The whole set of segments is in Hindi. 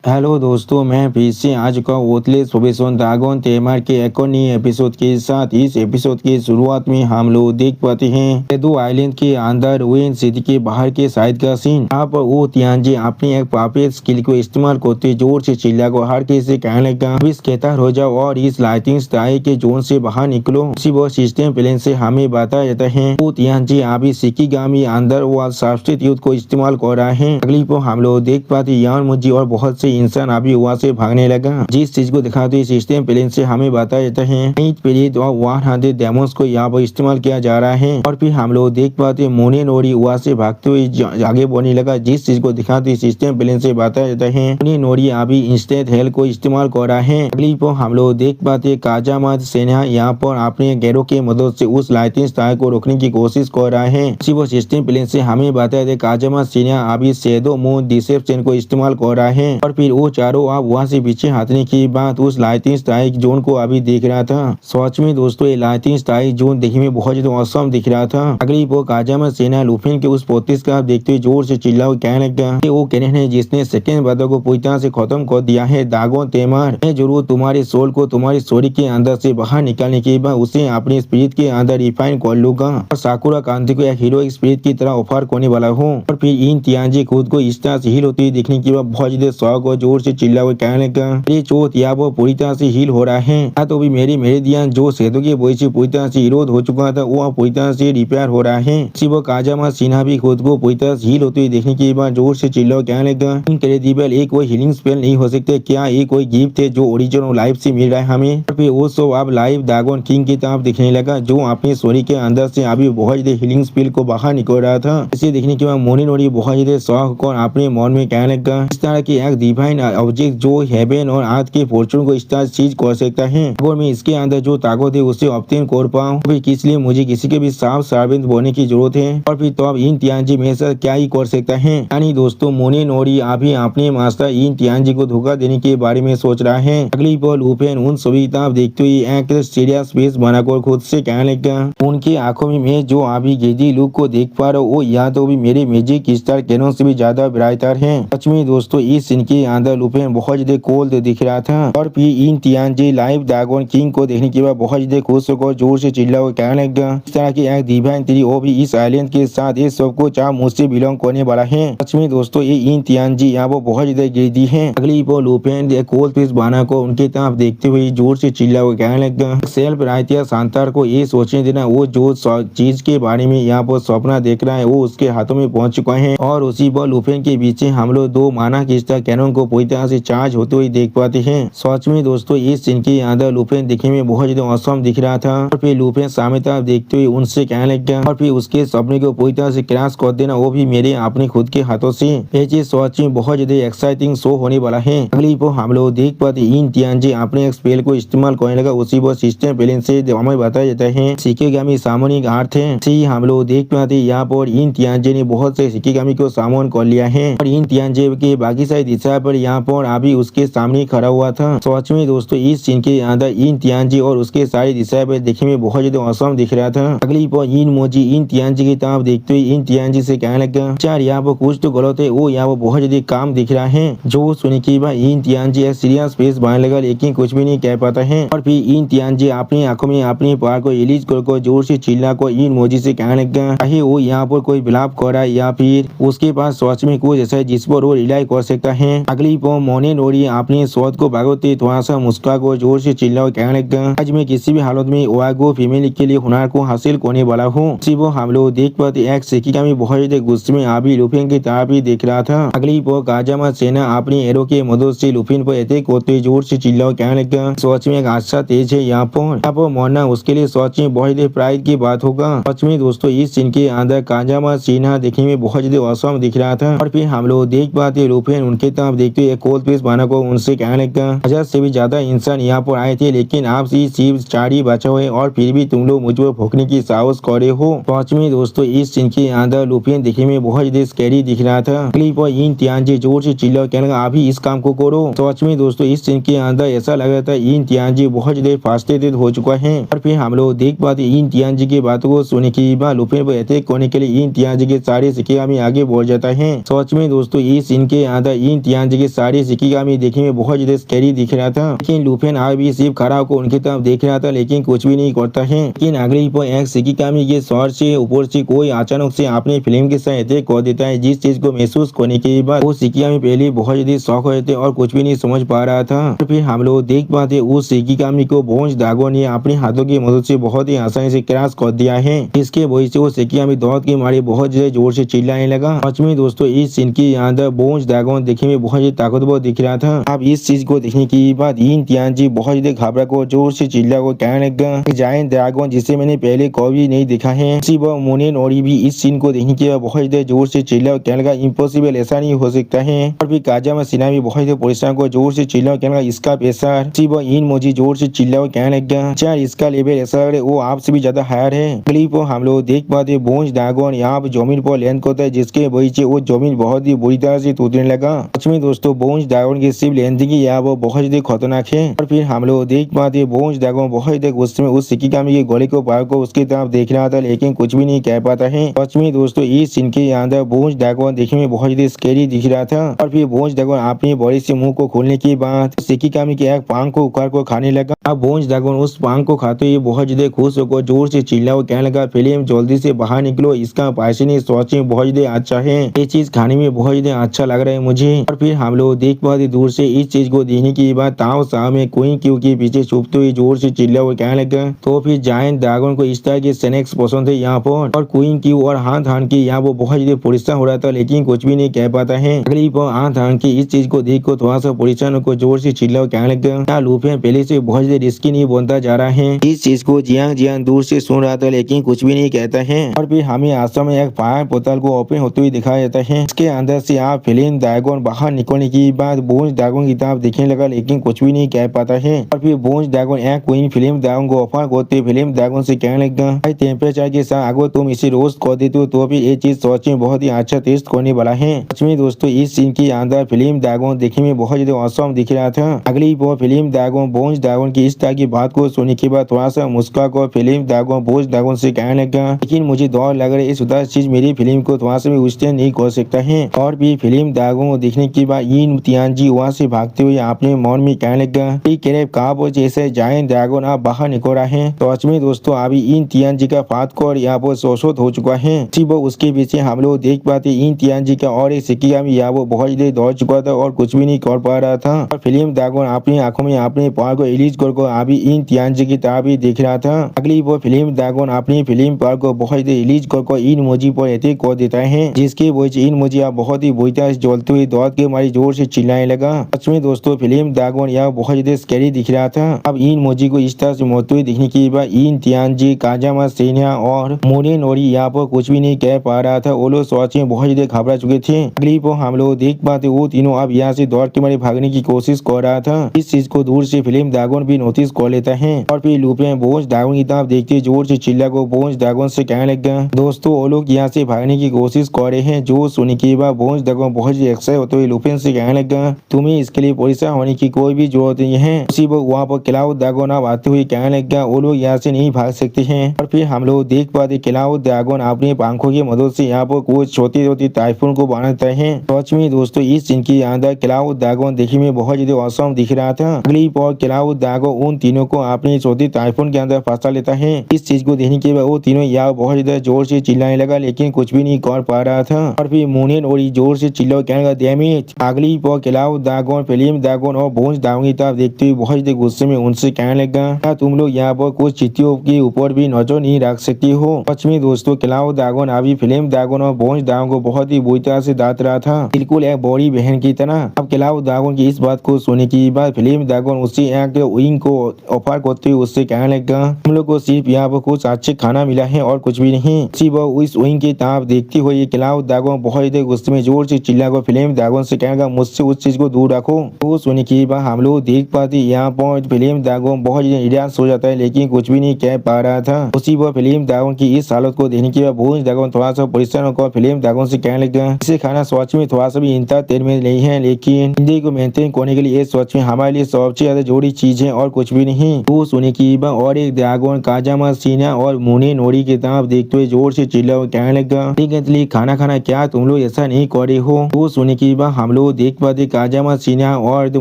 हेलो दोस्तों, मैं फिर से आज का ओतले सुबेसोन दागोन तेमार के एक और नई एपिसोड के साथ इस एपिसोड की शुरुआत में हम लोग देख पाते हैं एडो आइलैंड के अंदर वेन सिटी के बाहर के साइड का सीन। यहाँ पर वो तियांजी अपनी एक पापे स्किल को इस्तेमाल करते जोर से चिल्ला को हर किसी कहने का इस कहता हो जाओ और इस लाइटिंग स्टाइल के जोन से बाहर निकलो। उसी वो सिस्टम प्लान से हमें बताया जाता है वो तियांजी अभी सिकिगामी अंदर वो सब्स्टिट्यूट को इस्तेमाल कर रहा है। अगली को हम लोग देख पाते यान मुझी और बहुत से इंसान अभी वहाँ से भागने लगा। जिस चीज को दिखाते सिस्टम प्लेन से हमें बताया जाता है पीड़ित और 100 डेमोस को यहाँ पर इस्तेमाल किया जा रहा है। और फिर हम लोग देख पाते मोने नोरी वहाँ से भागते हुए आगे बढ़ने लगा। जिस चीज को दिखाते सिस्टम प्लेन से बताया जाता है मोने नोरी अभी इंस्टेंट हेल्थ को इस्तेमाल कर रहा है। अगली पर हम लोग देख पाते काजामात सेना यहाँ पर अपने गैरों की मदद से उस लाइटिंग स्टार को रोकने की कोशिश कर रहा है। उसी वो सिस्टम प्लेन से हमें बताया जाता है काजामात सेना अभी शेडो मून डिसेप्शन को इस्तेमाल कर रहा है। और फिर वो चारों आप वहाँ से पीछे हटने की बात उस लाइटिंग स्टाइल जोन को अभी देख रहा था। सच में दोस्तों ये लाइटिंग स्टाइल जोन देखने में बहुत ज्यादा औसम दिख रहा था। अगली वो काजामा सेना लुफिन के उस पोतिस का देखते हुए जोर से चिल्ला कहने लगा कि वो कहने हैं जिसने सेकंड बातों को पूरी तरह से खत्म कर दिया है दागोन तेमार। मैं जरूर तुम्हारे सोल को तुम्हारी स्टोरी के अंदर से बाहर निकालने के बाद उसे अपनी स्पिरिट के अंदर रिफाइन कर लूंगा और साकुरा कांति को एक हीरो स्पिरिट की तरह ऑफर करने वाला हूँ। और फिर इन तियांजी खुद को इस तरह से हील होती देखने के बाद बहुत ज्यादा शौक और जोर से चिल्ला हुआ कहने लगा ये चोट या वो पूरी तरह से हील हो रहा है। तो भी मेरे ध्यान जो सेतु के बोई से पूरी तरह से विरोध हो चुका था वो पूरी तरह से रिपेयर हो रहा है। वो काजामा सिन्हा भी खुद को पूरी तरह से हील होते हुए देखने के बाद जोर से चिल्ला कहने लगा इनक्रेडिबल एक कोई हीलिंग स्पेल नहीं हो सकते क्या ये कोई गिफ्ट है जो ओरिजिनल लाइफ से मिल रहा है हमें। और फिर वो सब अब लाइव दागोन किंग की तरफ दिखने लगा जो अपनी स्टोरी के अंदर से अभी बहुत ज्यादा हीलिंग स्पेल को बाहर निकल रहा था। इसे देखने के बाद मोनी नोरी बहुत ज्यादा शौक और अपने मन में कहने लगा इस तरह की एक डिवाइन ऑब्जेक्ट जो हेवन और अर्थ के फॉर्चून को इस तरह चीज कर सकता है अगर मैं इसके अंदर जो ताकत है उसे ऑब्टेन कर पाऊँ फिर किस लिए मुझे किसी के भी साफ सर्वेंट बनने की जरूरत है। और फिर तो अब इन तियांजी में से क्या ही कर सकता है। यानी दोस्तों मोनी नोरी अभी अपने मास्टर इन तियांजी को धोखा देने के बारे में सोच रहा है। अगली पल लुफेन उन सभी तरफ देखते हुए एक सीरियस फेस बनाकर खुद से कहने लगा उनकी आंखों में मैं जो अभी गेजी लुक को देख पा रहा हूँ वो या तो भी मेरे मैजिक स्टार कैनन से भी ज्यादा ब्राइटर है। सच में दोस्तों इस सीन के अंदर लुफेन बहुत ज्यादा कोल्ड दिख रहा था। और फिर इन तियांजी लाइव ड्रैगन किंग को देखने के बाद बहुत ज्यादा खुश होकर जोर से चिल्ला हुआ कहने लगा इस तरह की एक डिवाइन थ्री वो भी इस आइलैंड के साथ ये सब कुछ आप मुझसे बिलोंग करने वाला है। सच में दोस्तों ये इन तियांजी यहाँ वो बहुत ज्यादा गिरदी है। अगली वो लुफेन कोल्ड पीस बाना को उनके तरफ देखते हुए जोर से चिल्ला हुआ कहने लगा सेल्फ राइटिया सांतार को ये सोचने देना वो जो चीज के बारे में यहाँ पर सपना देख रहा है वो उसके हाथों में पहुंच चुका है। और उसी पर लुफेन के पीछे हम लोग दो माना किस्ता कैनन को पूरी तरह से चार्ज होते हुए देख पाते हैं। सच में दोस्तों इस सीन के अंदर लुफेन देखने में बहुत ज्यादा औसम दिख रहा था। और फिर लुफेन सामने तरफ देखते हुए उनसे कहने लगा और फिर उसके सपने को पूरी तरह से क्रैश कर देना वो भी मेरे अपने खुद के हाथों से। ये चीज सच में बहुत ज्यादा एक्साइटिंग शो होने वाला है। अगली को हम लोग देख पाते इन तियांजी अपने एक स्पेल को इस्तेमाल करने लगा। उसी वो सिस्टम प्लेन से हमें बताया जाता है सिकेगामी सामूहिक अर्थ है। हम लोग देख पाते यहाँ पर इन तियांजी ने बहुत से सिकेगामी को सामन कर लिया है और इन तियांजी के बाकी सारी दिशा पर यहाँ पर अभी उसके सामने खड़ा हुआ था। सच में दोस्तों इस सीन के अंदर इन तियांजी और उसके सारी दिशा पर देखने में बहुत ज्यादा औसम दिख रहा था। अगली पर इन मोजी इन तियांजी की तरफ देखते हुए इन तियांजी से कहने लगा चार यहाँ पर कुछ तो गलत है वो यहाँ पर बहुत ज्यादा काम दिख रहा है। जो सुने की बात इन तियांजी एक सीरियस फेस बनाने लगा लेकिन कुछ भी नहीं कह पाता है। और फिर इन तियांजी अपनी आंखों में अपनी पार को रिलीज कर जोर से चिल्ला को इन मोजी से कहने लगा चाहे वो यहाँ पर कोई बिलाप कर रहा है या फिर उसके पास सच में कुछ ऐसा है जिस पर वो रिलाई कर सकता है। अगली पर मोने नोरी अपने स्वाद को भागोते थोड़ा सा मुस्कुरा को जोर से चिल्ला कहने लगा आज मैं किसी भी हालत में वागो फैमिली के लिए हुनर को हासिल करने वाला हूँ। वो हम लोग देख पाते एक सिकिगा में बहुत ज्यादा गुस्से में अभी लुफिन की तरफ ही देख रहा था। अगली पर काजामा सेना अपनी एरो के मदद से लुफिन पर अटैक करते जोर से चिल्ला कहने लगा सच में एक अच्छा तेज है यहाँ पर मरना उसके लिए सच में बहुत ज्यादा प्राइड की बात होगा। सच में दोस्तों इस सीन के अंदर काजामा सेना देखने में बहुत ज्यादा औसम दिख रहा था। और फिर हम लोग देख पाते लुफिन उनके तरफ देखते एक कोल्ड पीस बाना को उनसे कहने लगा 1000 से भी ज्यादा इंसान यहाँ पर आए थे लेकिन आप सिर्फ 4 ही बचा हुए और फिर भी तुम लोग मुझ पर भोंकने की साहस करे हो। सच में दोस्तों इस सीन के अंदर लुफिन देखने में बहुत ज्यादा स्कैरी दिख रहा था। अगली पर इन तियांजी जोर से चिल्ला कहने लगा अभी इस काम को करो। सच में दोस्तों इस सीन के अंदर ऐसा लग रहा था इन तियांजी बहुत ज्यादा फ्रस्ट्रेटेड हो चुका है। और फिर हम लोग देख पाते इन तियांजी की बातों को सुने के बाद लुफिन पर अटैक करने के लिए इन तियांजी के सारे सिक्के में आगे बढ़ जाता है। सच में दोस्तों इस सीन के अंदर इन तियांजी तियानजी के सारे शिकिगामी देखने में बहुत ज्यादा स्कैरी दिख रहा था। लेकिन लुफिन आज भी सिर्फ खड़ा होकर उनकी तरफ देख रहा था, लेकिन कुछ भी नहीं करता है। लेकिन अगले ही पल एक शिकिगामी के शॉट से ऊपर से कोई अचानक से अपने फिल्म के साथ अटैक कर देता है, जिस चीज को महसूस करने के बाद वो शिकिगामी पहले बहुत ज्यादा शौक हो थे और कुछ भी नहीं समझ पा रहा था। फिर हम लोग देख पाते उस शिकिगामी को बोन्स ड्रैगन ने अपने हाथों की मदद से बहुत ही आसानी से क्रैश कर दिया है। इसके वजह से वो शिकिगामी दौड़ के मारे बहुत ज्यादा जोर से चिल्लाने लगा। सच में दोस्तों इस सीन के अंदर बोन्स ड्रैगन देखने में बहुत ज्यादा ताकतवर दिख रहा था। अब इस चीज को देखने के बाद यिन तियानजी बहुत ज्यादा घबरा को जोर से चिल्ला को कहने लगा, जायंट ड्रैगन जिसे मैंने पहले कभी नहीं देखा है। इसी वह मोनेनोरी भी इस सीन को देखने के बाद बहुत ज्यादा जोर से चिल्ला और कहने लगा, इम्पॉसिबल, ऐसा नहीं हो सकता है। और फिर काजामा सिन्हा भी बहुत ज्यादा परेशान को जोर से चिल्ला और कहने लगा, इसका प्रेशर। इसी वह यिन मोजी जोर से चिल्ला और कहने लगा, चार इसका लेवल ऐसा लग रहा है वो आपसे भी ज्यादा हायर है। क्लिप हम लोग देख पाते बोन्स ड्रैगन यहाँ पे जमीन पर लैंड करता है, जिसके वजह से वो जमीन बहुत ही बुरी तरह से टूटने लगा। सच में दोस्तों बोन्स ड्रैगन की सिर्फ लैंडिंग ही यहाँ वो बहुत ज्यादा खतरनाक है। और फिर हम लोग देख पाते बोन्स ड्रैगन बहुत ज्यादा गुस्से में उस शिकिगामी के गोली को पार को उसकी तरफ देख रहा था, लेकिन कुछ भी नहीं कह पाता है। सच में दोस्तों इस सीन के अंदर बोन्स ड्रैगन देखने में बहुत ज्यादा स्कैरी दिख रहा था। और फिर बोन्स ड्रैगन अपने बॉडी से मुंह को खोलने के बाद शिकिगामी के एक पांग को उखाड़ को खाने लगा। अब बोन्स ड्रैगन उस पांग को खाते हुए बहुत ज्यादा खुश होकर जोर से चिल्ला और कहने लगा, फिल्म जल्दी से बाहर निकलो, इसका पैसे सोच में बहुत ज्यादा अच्छा है, ये चीज खाने में बहुत ज्यादा अच्छा लग रहा है मुझे। और फिर हम लोग देख पाते दूर से इस चीज को देखने के बाद ताओ साहब में क्वीन क्यू के पीछे छुपते हुए जोर से चिल्ला और कहने लगा। तो फिर जायंट ड्रैगन को इस तरह के स्नैक्स पसंद है यहाँ पर। और क्वीन क्यू और हाथ हान की यहाँ वो बहुत ज्यादा परेशान हो रहा था, लेकिन कुछ भी नहीं कह पाता है। अगली पर हाथ हान की इस चीज को देख कर थोड़ा सा परेशान को जोर से चिल्ला और कहने लगा, लुफिन पहले से बहुत ज्यादा रिस्की नहीं बनता जा रहा है। इस चीज को जियांग दूर से सुन रहा था, लेकिन कुछ भी नहीं कहता है। और फिर हमें आश्रम में एक फायर पोर्टल को ओपन होते हुए दिखाया जाता है। इसके अंदर से आप फिल्म ड्रैगन बाहर निकलने के बाद बोन्स ड्रैगन की तरफ देखने लगा, लेकिन कुछ भी नहीं कह पाता है। और फिर बोन्स ड्रैगन एक क्वीन फिल्म ड्रैगन को ऑफर करते फिल्म ड्रैगन से कहने लगा, टेम्परेचर के साथ अगर तुम इसे रोस्ट कर देते हो तो भी ये चीज सोच में बहुत ही अच्छा टेस्ट करने वाला है। सच में दोस्तों इस सीन के अंदर फिल्म ड्रैगन देखने में बहुत ज्यादा औसम दिख रहा था। अगली बार फिल्म ड्रैगन बोन्स ड्रैगन की इस तरह की बात को सुनने के बाद थोड़ा सा मुस्कुरा कर फिल्म ड्रैगन बोन्स ड्रैगन से कहने लगा, लेकिन मुझे डर लग रहा है इस उदास चीज मेरी फिल्म को थोड़ा सा भी विस्तार नहीं कर सकता है। और भी फिल्म ड्रैगन को देखने के बाद यिन तियानजी वहाँ से भागते हुए अपने मन में कहने लगा, जैसे जायंट ड्रैगन आप बाहर निकल रहा है। तो सच में दोस्तों अभी यिन तियानजी का फात कर यहाँ पर शोषित हो चुका है। उसके पीछे हम लोग देख पाते यिन तियानजी का और एक शिकिगामी यहाँ वो बहुत ज्यादा दौड़ चुका था और कुछ भी नहीं कर पा रहा था। और फिल्म ड्रैगन अपनी आंखों में अपने पावर को रिलीज कर अभी यिन तियानजी की तरफ ही देख रहा था। अगली वो फिल्म ड्रैगन अपनी फिल्म पावर को बहुत ज्यादा रिलीज कर यिन मोजी पर अटैक कर देता है, जिसके वजह से यिन मोजी आप बहुत ही बुरी तरह से जलते हुए दौड़ के मारी जोर से चिल्लाने लगा। सच में दोस्तों फिल्म ड्रैगन यहाँ बहुत ज्यादा स्कैरी दिख रहा था। अब यिन मोजी को इस तरह से मरते हुए देखने के बाद यिन तियानजी, काजामा सिन्हा और मोनेनोरी यहाँ पर कुछ भी नहीं कह पा रहा था। वो लोग सोच में बहुत ज्यादा घबरा चुके थे। अगली पर हम लोग देख पाते वो तीनों अब यहाँ से दौड़ के मारे भागने की कोशिश कर रहा था। इस चीज को दूर से फिल्म ड्रैगन भी नोटिस कर लेता है। और फिर लुफिन बोन्स ड्रैगन की तरफ देखते जोर से चिल्ला को बोन्स ड्रैगन से कहने लगा, दोस्तों वो लोग यहाँ से भागने की कोशिश कर रहे हैं। जो सुनने के बाद बोन्स ड्रैगन बहुत ही एक्साइटेड होते हुए लुफिन से कहने लगा, तुम्हें इसके लिए परेशान होने की कोई भी जरूरत नहीं है। उसी वहाँ पर क्लाउड ड्रैगन अब आते हुए कहने लगा, वो लोग यहाँ से नहीं भाग सकते हैं। और फिर हम लोग देख पाते क्लाउड ड्रैगन अपनी पंखों की मदद से यहाँ पर कुछ छोटी छोटी टाइफून को बनाता है। सच में दोस्तों इस सीन के अंदर क्लाउड ड्रैगन देखने में बहुत ज्यादा औसम दिख रहा था। अगली पर क्लाउड ड्रैगन उन तीनों को अपनी छोटी टाइफून के अंदर फंसा लेता है। इस चीज को देखने के बाद वो तीनों यहाँ बहुत ज्यादा जोर से चिल्लाने लगा, लेकिन कुछ भी नहीं कर पा रहा था। और फिर मोनेनोरी जोर से चिल्ला कहने लगा, डैम इट। अगली पर क्लाउड ड्रैगन, फिल्म ड्रैगन और बोन्स ड्रैगन की तरफ देखते हुए बहुत ज्यादा गुस्से में उनसे कहने लगा, क्या तुम लोग यहाँ पर कुछ चिट्ठियों के ऊपर भी नजर नहीं रख सकती हो। सच में दोस्तों क्लाउड ड्रैगन अभी फिल्म ड्रैगन और बोन्स ड्रैगन को बहुत ही बुरी तरह से डांट रहा था, बिल्कुल एक बड़ी बहन की तरह। अब क्लाउड ड्रैगन की इस बात को सुनने के बाद फिल्म ड्रैगन उसी एक विंग को ऑफर करते हुए उससे कहने लगा, हम लोग को सिर्फ यहाँ पर कुछ अच्छे खाना मिला है और कुछ भी नहीं। सिर्फ उस विंग की तरफ देखते हुए क्लाउड ड्रैगन बहुत ज्यादा गुस्से में जोर से चिल्ला को फिल्म ड्रैगन से कहने लगा, मुझसे उस चीज को दूर रखो। तो सुनने के बाद हम लोग देख पाते यहाँ पर फिल्म ड्रैगन बहुत ज्यादा निराश हो जाता है, लेकिन कुछ भी नहीं कह पा रहा था। उसी पर फिल्म ड्रैगन की इस हालत को देखने के बाद बोन्स ड्रैगन थोड़ा सा परेशान होकर फिल्म ड्रैगन से कहने लगा, इसे खाना सच में थोड़ा सा भी इंतरटेनमेंट नहीं है, लेकिन हिंदी को मेंटेन करने के लिए ये सच में हमारे लिए सबसे ज्यादा जरूरी चीज है और कुछ भी नहीं। तो सुनने की बाद और एक ड्रैगन काजामा सिन्हा और मोनेनोरी की तरफ देखते हुए जोर से चिल्ला कहने लगा, खाना खाना क्या तुम लोग ऐसा नहीं कर रहे हो। तो सुनने की बाद हम लोग देख पाते काजामा सिन्हा और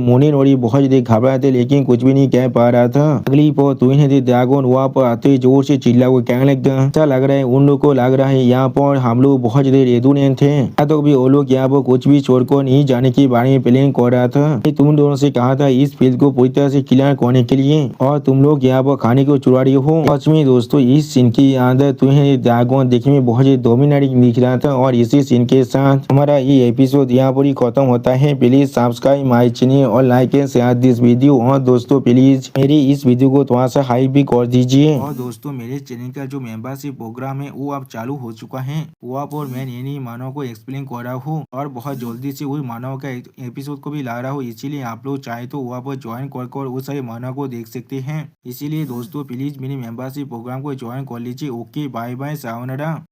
मोनिनोरी बहुत ज्यादा घबरा थे, लेकिन कुछ भी नहीं कह पा रहा था। अगली पर तुहिन ड्रैगन वहाँ पर आते जोर से चिल्ला को कहने लग गया, ऐसा लग रहा है उन लोग को लग रहा है यहाँ पर हम लोग बहुत ज्यादा रेदुनियन थे, तो भी वो लोग यहाँ पर कुछ भी छोड़कर नहीं जाने के बारे में प्लान कर रहा था। तुम दोनों से कहा था इस फील्ड को पूरी तरह से क्लियर करने के लिए, और तुम लोग यहाँ पर खाने को चुरा रही हो। सच में दोस्तों इस सीन की अंदर तुहिन ड्रैगन देखने में बहुत ज्यादा डोमिनेटिंग दिख रहा था। और इसी सीन के साथ हमारा ये एपिसोड यहाँ पर ही खत्म होता है। प्लीज सब्सक्राइब माई चैनल और like and share this video. और दोस्तों प्लीज मेरी इस वीडियो को थोड़ा सा हाइप भी कर दीजिए। और दोस्तों मेरे चैनल का जो मेंबरशिप प्रोग्राम है वो अब चालू हो चुका है। वहाँ पर मैं नई मानव को एक्सप्लेन कर रहा हूँ और बहुत जल्दी से वही मानव का एपिसोड को भी ला रहा हूँ। इसीलिए आप लोग चाहे तो वहाँ पर ज्वाइन कर उस सारे मानव को देख सकते हैं। इसीलिए दोस्तों प्लीज मेरी मेंबरशिप प्रोग्राम को ज्वाइन कर लीजिए। Okay bye bye sayonara.